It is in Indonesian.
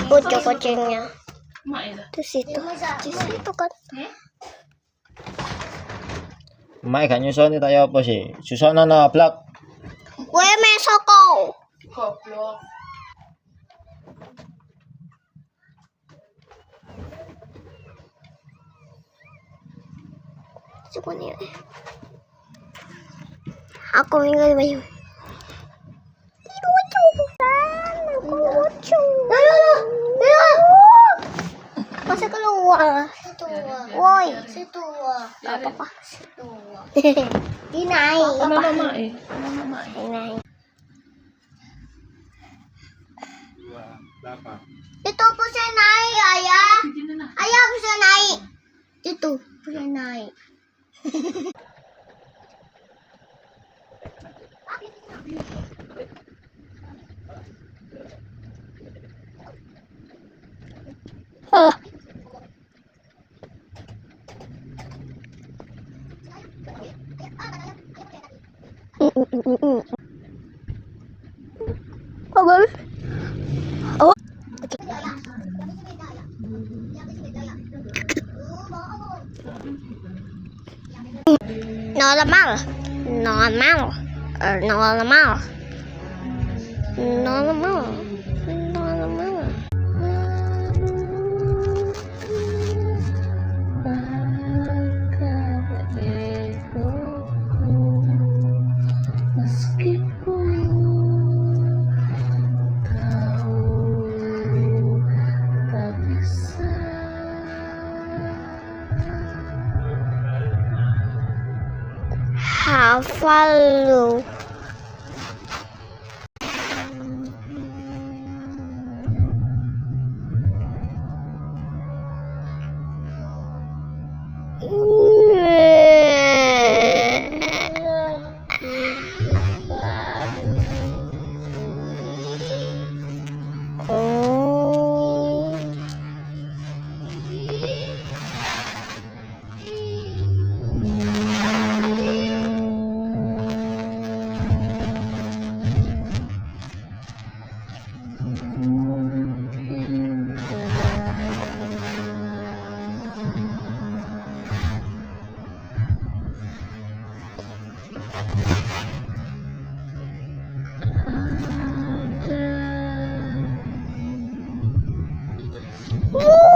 kucing-kucingnya. Terus itu kan. Mak gak nyusoni tak ya apa sih? Susono no blok. Kowe meso kau. Goblok. Semuanya. Aku minggu bayu. Lucu. Aku lucu. Masa keluar? Woi, situ. Apa? Dinaik. Mama Dinaik. Itu bisa naik, ayah. Ayah bisa naik. Itu bisa naik. Oh, bagus. Oh. Normal. Hafal lu. Woo!